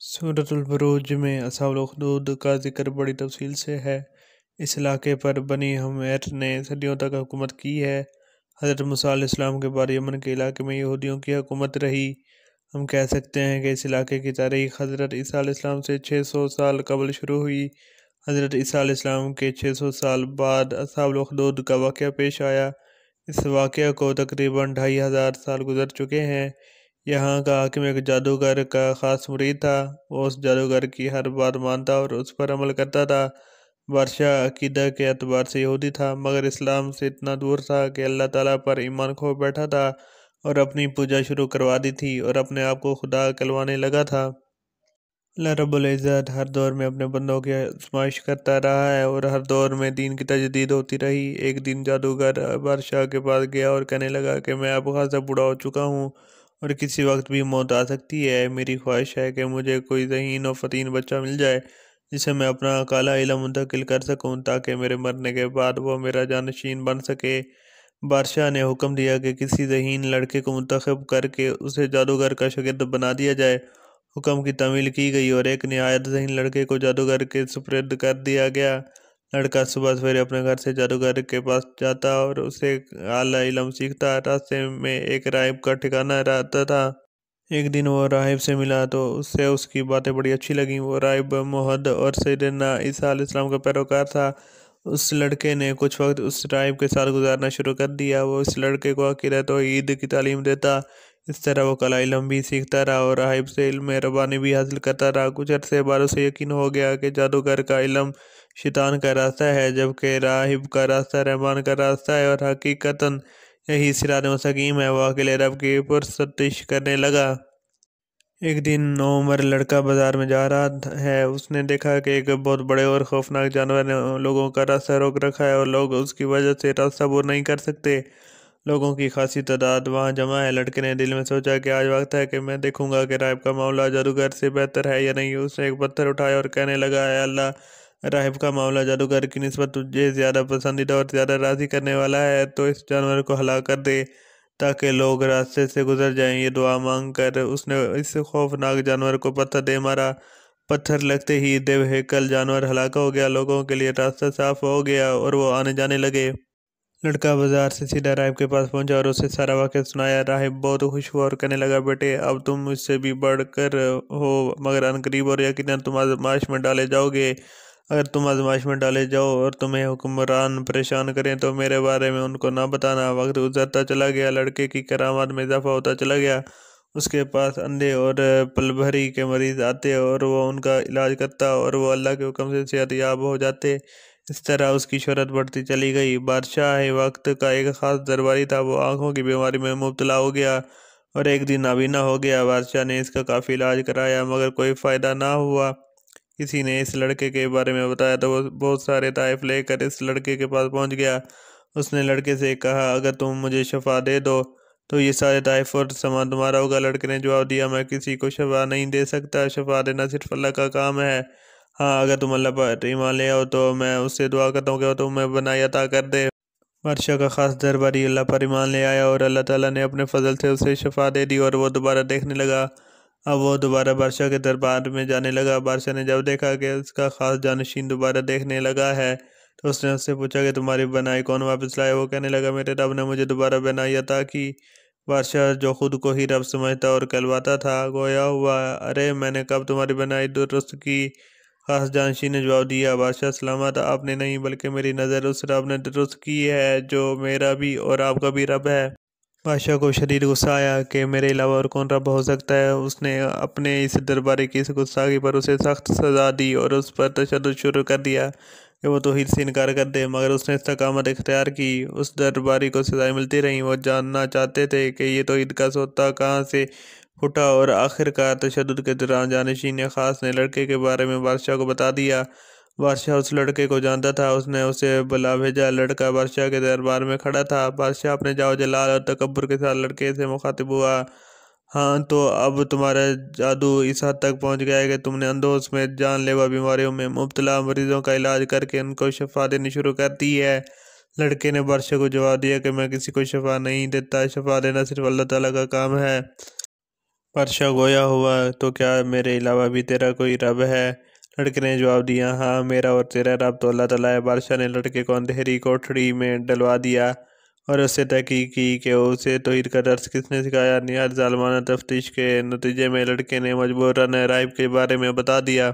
سورۃ البروج میں اصحاب الاخدود کا ذکر بڑی تفصیل سے ہے۔ اس علاقے پر بنی حمیر نے صدیوں تک حکومت کی ہے۔ حضرت موسیٰ علیہ السلام کے بعد یمن کے علاقے میں یہودیوں کی حکومت رہی۔ ہم کہہ سکتے ہیں کہ اس علاقے کی تاریخ حضرت عیسیٰ علیہ السلام سے 600 سال قبل شروع ہوئی۔ حضرت عیسیٰ علیہ السلام کے 600 سال بعد اصحاب الاخدود کا واقعہ پیش آیا۔ اس واقعہ کو تقریباً 2500 سال گزر چکے ہیں۔ یہاں کا حاکم ایک جادوگر کا خاص مرید تھا۔ وہ اس جادوگر کی ہر بات مانتا اور اس پر عمل کرتا تھا۔ بادشاہ عقیدہ کے اعتبار سے یہودی تھا، مگر اسلام سے اتنا دور تھا کہ اللہ تعالیٰ پر ایمان کھو بیٹھا تھا اور اپنی پوجا شروع کروا دی تھی اور اپنے آپ کو خدا کہلوانے لگا تھا۔ اللہ رب العزت ہر دور میں اپنے بندوں کی آزمائش کرتا رہا ہے اور ہر دور میں دین کی تجدید ہوتی رہی۔ ایک دن جادوگر بادشاہ کے پاس گیا اور کہنے لگا کہ میں اب خاصا بوڑھا ہو چکا ہوں اور کسی وقت بھی موت آ سکتی ہے۔ میری خواہش ہے کہ مجھے کوئی ذہین و فطین بچہ مل جائے جسے میں اپنا کالا علم منتقل کر سکوں تاکہ میرے مرنے کے بعد وہ میرا جانشین بن سکے۔ بادشاہ نے حکم دیا کہ کسی ذہین لڑکے کو منتخب کر کے اسے جادوگر کا شاگرد بنا دیا جائے۔ حکم کی تعمیل کی گئی اور ایک نہایت ذہین لڑکے کو جادوگر کے سپرد کر دیا گیا۔ لڑکا صبح سویرے اپنے گھر سے جادوگر کے پاس جاتا اور اسے اعلیٰ علم سیکھتا۔ راستے میں ایک راہب کا ٹھکانہ رہتا تھا۔ ایک دن وہ راہب سے ملا تو اسے اس کی باتیں بڑی اچھی لگیں۔ وہ راہب موحد اور سیدنا عیسیٰ علیہ السلام کا پیروکار تھا۔ اس لڑکے نے کچھ وقت اس راہب کے ساتھ گزارنا شروع کر دیا۔ وہ اس لڑکے کو عقیدہ توحید کی تعلیم دیتا۔ اس طرح وہ کالا علم بھی سیکھتا رہا اور راہب سے علم ربانی بھی حاصل کرتا رہا۔ کچھ عرصے بعد اسے یقین ہو گیا کہ جادوگر کا علم شیطان کا راستہ ہے جبکہ راہب کا راستہ رحمان کا راستہ ہے اور حقیقتاً یہی صراط مستقیم ہے۔ وہ اکیلے رب کی پرستش کرنے لگا۔ ایک دن نوعمر لڑکا بازار میں جا رہا ہے۔ اس نے دیکھا کہ ایک بہت بڑے اور خوفناک جانور نے لوگوں کا راستہ روک رکھا ہے اور لوگ اس کی وجہ سے راستہ عبور نہیں کر سکتے۔ لوگوں کی خاصی تعداد وہاں جمع ہے۔ لڑکے نے دل میں سوچا کہ آج وقت ہے کہ میں دیکھوں گا کہ راہب کا معاملہ جادوگر سے بہتر ہے یا نہیں۔ اس نے ایک پتھر اٹھایا اور کہنے لگا، اے اللہ، راہب کا معاملہ جادوگر کی نسبت تجھے زیادہ پسندیدہ اور زیادہ راضی کرنے والا ہے، تو اس جانور کو ہلاک کر دے تاکہ لوگ راستے سے گزر جائیں۔ یہ دعا مانگ کر اس نے اس خوفناک جانور کو پتھر دے مارا۔ پتھر لگتے ہی دیو ہیکل جانور ہلاک ہو گیا۔ لوگوں کے لیے راستہ صاف ہو گیا اور وہ آنے جانے لگے۔ لڑکا بازار سے سیدھا راہب کے پاس پہنچا اور اسے سارا واقعہ سنایا۔ راہب بہت خوش ہوا اور کہنے لگا، بیٹے، اب تم مجھ سے بھی بڑھ کر ہو، مگر عنقریب اور یقیناً تم آزمائش میں ڈالے جاؤ گے۔ اگر تم آزمائش میں ڈالے جاؤ اور تمہیں حکمران پریشان کریں تو میرے بارے میں ان کو نہ بتانا۔ وقت گزرتا چلا گیا، لڑکے کی کرامات میں اضافہ ہوتا چلا گیا۔ اس کے پاس اندھے اور پلبھری کے مریض آتے اور وہ ان کا علاج کرتا اور وہ اللہ کے حکم سے صحت یاب ہو جاتے۔ اس طرح اس کی شہرت بڑھتی چلی گئی۔ بادشاہ وقت کا ایک خاص درباری تھا۔ وہ آنکھوں کی بیماری میں مبتلا ہو گیا اور ایک دن نابینا ہو گیا۔ بادشاہ نے اس کا کافی علاج کرایا مگر کوئی فائدہ نہ ہوا۔ کسی نے اس لڑکے کے بارے میں بتایا تو وہ بہت سارے تحائف لے کر اس لڑکے کے پاس پہنچ گیا۔ اس نے لڑکے سے کہا، اگر تم مجھے شفا دے دو تو یہ سارے تحائف اور سامان تمہارا ہوگا۔ لڑکے نے جواب دیا، میں کسی کو شفا نہیں دے سکتا، شفا دینا صرف اللہ کا کام ہے۔ ہاں، اگر تم اللہ پر ایمان لے آؤ تو میں اس سے دعا کرتا ہوں کہ وہ تمہیں بنائی عطا کر دے۔ بادشاہ کا خاص درباری اللہ پر ایمان لے آیا اور اللہ تعالیٰ نے اپنے فضل سے اسے شفا دے دی اور وہ دوبارہ دیکھنے لگا۔ اب وہ دوبارہ بادشاہ کے دربار میں جانے لگا۔ بادشاہ نے جب دیکھا کہ اس کا خاص جانشین دوبارہ دیکھنے لگا ہے تو اس نے اس سے پوچھا کہ تمہاری بینائی کون واپس لائے؟ وہ کہنے لگا، میرے رب نے مجھے دوبارہ بینائی عطا کی۔ بادشاہ جو خود کو ہی رب سمجھتا اور کہلواتا تھا گویا ہوا، ارے میں نے کب تمہاری بینائی درست کی؟ خاص جانشین نے جواب دیا، بادشاہ سلامت، آپ نے نہیں بلکہ میری نظر اس رب نے درست کی ہے جو میرا بھی اور آپ کا بھی رب ہے۔ بادشاہ کو شدید غصہ آیا کہ میرے علاوہ اور کون رب ہو سکتا ہے۔ اس نے اپنے اس درباری کی اس گستاخی پر اسے سخت سزا دی اور اس پر تشدد شروع کر دیا کہ وہ توحید سے انکار کر دے، مگر اس نے استقامت اختیار کی۔ اس درباری کو سزائیں ملتی رہیں۔ وہ جاننا چاہتے تھے کہ یہ توحید کا سوتا کہاں سے پھوٹا اور آخر کار تشدد کے دوران جانشین خاص نے لڑکے کے بارے میں بادشاہ کو بتا دیا۔ بادشاہ اس لڑکے کو جانتا تھا۔ اس نے اسے بلا بھیجا۔ لڑکا بادشاہ کے دربار میں کھڑا تھا۔ بادشاہ اپنے جاو جلال اور تکبر کے ساتھ لڑکے سے مخاطب ہوا، ہاں تو اب تمہارا جادو اس حد تک پہنچ گیا ہے کہ تم نے اندھوں سمیت جان لیوا بیماریوں میں مبتلا مریضوں کا علاج کر کے ان کو شفا دینی شروع کر دی ہے۔ لڑکے نے بادشاہ کو جواب دیا کہ میں کسی کو شفا نہیں دیتا، شفا دینا صرف اللہ تعالیٰ کا کام ہے۔ بادشاہ گویا ہوا، تو کیا میرے علاوہ بھی تیرا کوئی رب ہے؟ لڑکے نے جواب دیا، ہاں، میرا اور تیرا رب تو اللہ تعالیٰ ہے۔ بادشاہ نے لڑکے کو اندھیری کوٹڑی میں ڈلوا دیا اور اس سے تحقیق کی کہ اسے توحید کا درس کس نے سکھایا۔ نہایت ظالمانہ تفتیش کے نتیجے میں لڑکے نے مجبوراً راہب کے بارے میں بتا دیا۔